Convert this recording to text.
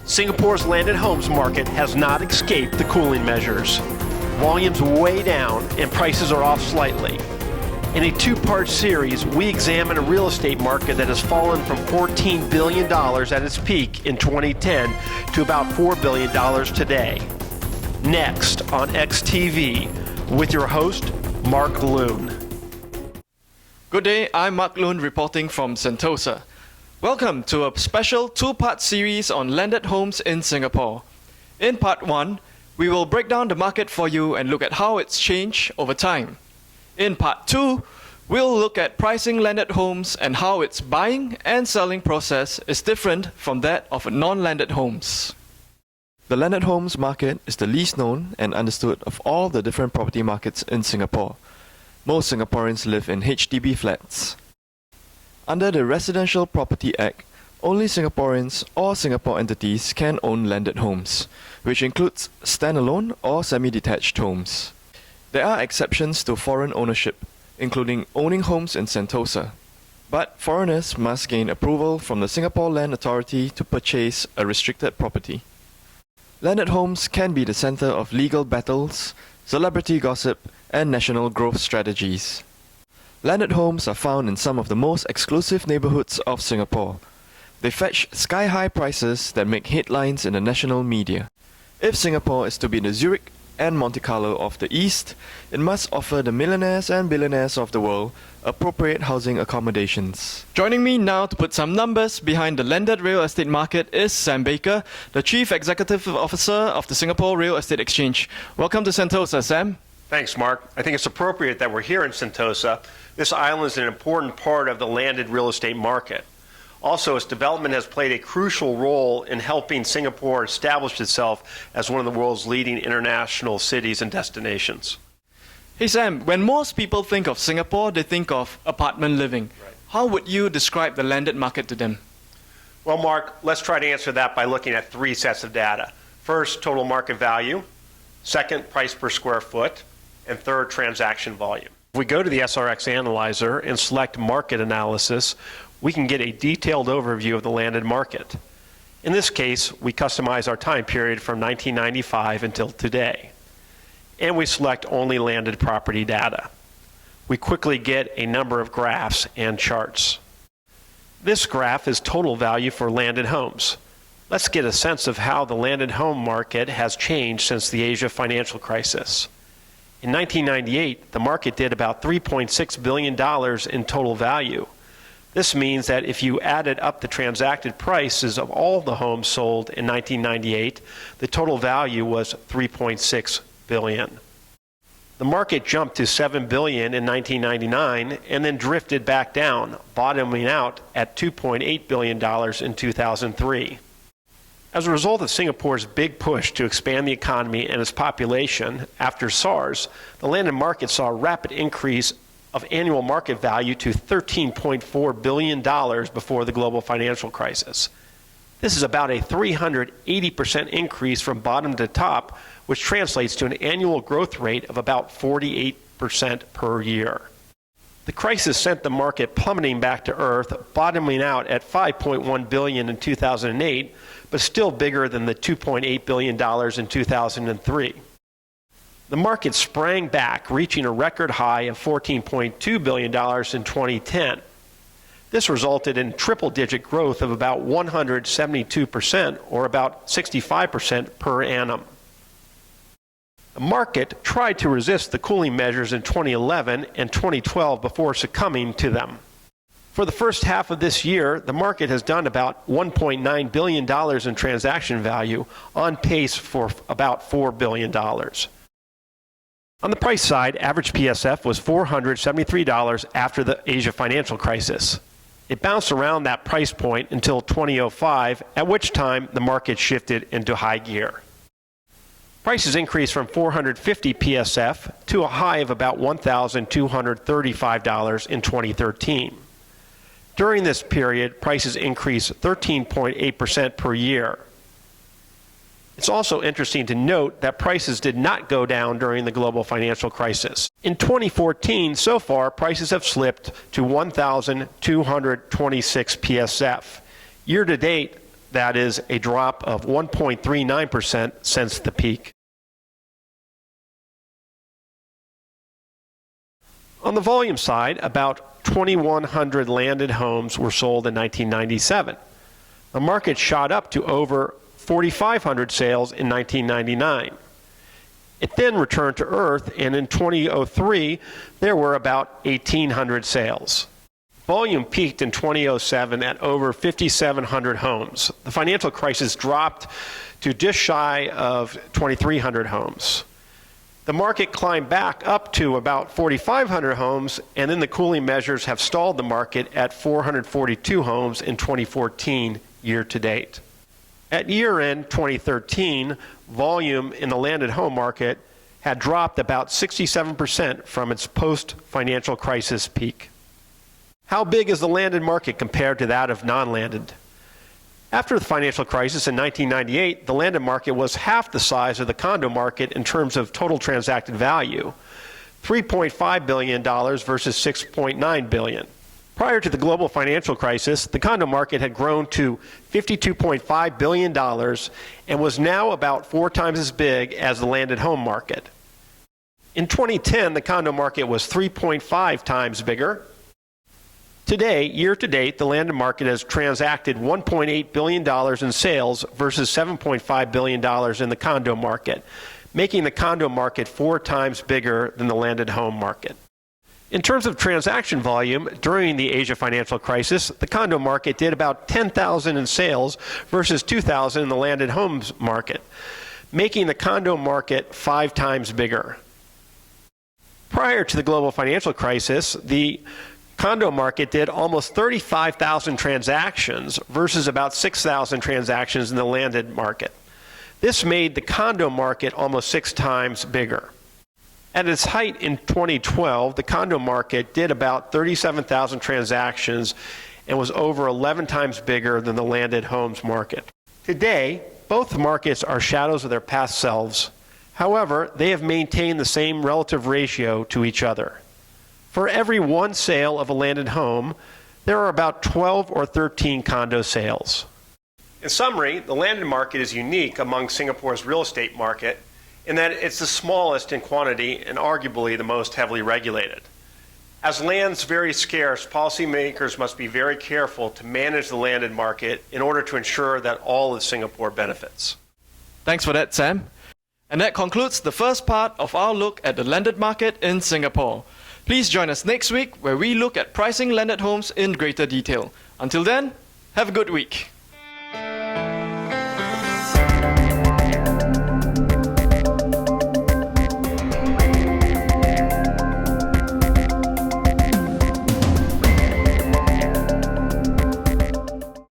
Singapore's landed homes market has not escaped the cooling measures. Volume's way down and prices are off slightly. In a two-part series, we examine a real estate market that has fallen from $14 billion at its peak in 2010 to about $4 billion today. Next on XTV, with your host, Mark Loon. Good day, I'm Mark Loon reporting from Sentosa. Welcome to a special two-part series on landed homes in Singapore. In part 1, we will break down the market for you and look at how it's changed over time. In part 2, we'll look at pricing landed homes and how its buying and selling process is different from that of non-landed homes. The landed homes market is the least known and understood of all the different property markets in Singapore. Most Singaporeans live in HDB flats. Under the Residential Property Act, only Singaporeans or Singapore entities can own landed homes, which includes standalone or semi-detached homes. There are exceptions to foreign ownership, including owning homes in Sentosa. But foreigners must gain approval from the Singapore Land Authority to purchase a restricted property. Landed homes can be the center of legal battles, celebrity gossip, and national growth strategies. Landed homes are found in some of the most exclusive neighborhoods of Singapore. They fetch sky-high prices that make headlines in the national media. If Singapore is to be the Zurich and Monte Carlo of the East, it must offer the millionaires and billionaires of the world appropriate housing accommodations. Joining me now to put some numbers behind the landed real estate market is Sam Baker, the Chief Executive Officer of the Singapore Real Estate Exchange. Welcome to Sentosa, Sam. Thanks, Mark. I think it's appropriate that we're here in Sentosa. This island is an important part of the landed real estate market. Also, its development has played a crucial role in helping Singapore establish itself as one of the world's leading international cities and destinations. Hey Sam, when most people think of Singapore, they think of apartment living. Right. How would you describe the landed market to them? Well, Mark, let's try to answer that by looking at three sets of data. First, total market value. Second, price per square foot. And third, transaction volume. If we go to the SRX analyzer and select market analysis, we can get a detailed overview of the landed market. In this case, we customize our time period from 1995 until today. And we select only landed property data. We quickly get a number of graphs and charts. This graph is total value for landed homes. Let's get a sense of how the landed home market has changed since the Asia financial crisis. In 1998, the market did about $3.6 billion in total value. This means that if you added up the transacted prices of all the homes sold in 1998, the total value was $3.6 billion. The market jumped to $7 billion in 1999 and then drifted back down, bottoming out at $2.8 billion in 2003. As a result of Singapore's big push to expand the economy and its population after SARS, the landed market saw a rapid increase of annual market value to $13.4 billion before the global financial crisis. This is about a 380% increase from bottom to top, which translates to an annual growth rate of about 48% per year. The crisis sent the market plummeting back to earth, bottoming out at $5.1 billion in 2008, but still bigger than the $2.8 billion in 2003. The market sprang back, reaching a record high of $14.2 billion in 2010. This resulted in triple-digit growth of about 172%, or about 65% per annum. The market tried to resist the cooling measures in 2011 and 2012 before succumbing to them. For the first half of this year, the market has done about $1.9 billion in transaction value, on pace for about $4 billion. On the price side, average PSF was $473 after the Asia financial crisis. It bounced around that price point until 2005, at which time the market shifted into high gear. Prices increased from 450 PSF to a high of about $1,235 in 2013. During this period, prices increased 13.8% per year. It's also interesting to note that prices did not go down during the global financial crisis. In 2014, so far, prices have slipped to 1,226 PSF. Year to date, That is a drop of 1.39% since the peak. On the volume side, about 2,100 landed homes were sold in 1997. The market shot up to over 4,500 sales in 1999. It then returned to earth, and in 2003, there were about 1,800 sales. Volume peaked in 2007 at over 5,700 homes. The financial crisis dropped to just shy of 2,300 homes. The market climbed back up to about 4,500 homes, and then the cooling measures have stalled the market at 442 homes in 2014 year to date. At year-end 2013, volume in the landed home market had dropped about 67% from its post-financial crisis peak. How big is the landed market compared to that of non-landed? After the financial crisis in 1998, the landed market was half the size of the condo market in terms of total transacted value, $3.5 billion versus $6.9 billion. Prior to the global financial crisis, the condo market had grown to $52.5 billion and was now about 4 times as big as the landed home market. In 2010, the condo market was 3.5 times bigger. Today, year to date, the landed market has transacted $1.8 billion in sales versus $7.5 billion in the condo market, making the condo market 4 times bigger than the landed home market. In terms of transaction volume, during the Asia financial crisis, the condo market did about 10,000 in sales versus 2,000 in the landed homes market, making the condo market 5 times bigger. Prior to the global financial crisis, the condo market did almost 35,000 transactions versus about 6,000 transactions in the landed market. This made the condo market almost 6 times bigger. At its height in 2012, the condo market did about 37,000 transactions and was over 11 times bigger than the landed homes market. Today, both markets are shadows of their past selves. However, they have maintained the same relative ratio to each other. For every 1 sale of a landed home, there are about 12 or 13 condo sales. In summary, the landed market is unique among Singapore's real estate market in that it's the smallest in quantity and arguably the most heavily regulated. As land's very scarce, policymakers must be very careful to manage the landed market in order to ensure that all of Singapore benefits. Thanks for that, Sam. And that concludes the first part of our look at the landed market in Singapore. Please join us next week where we look at pricing landed homes in greater detail. Until then, have a good week.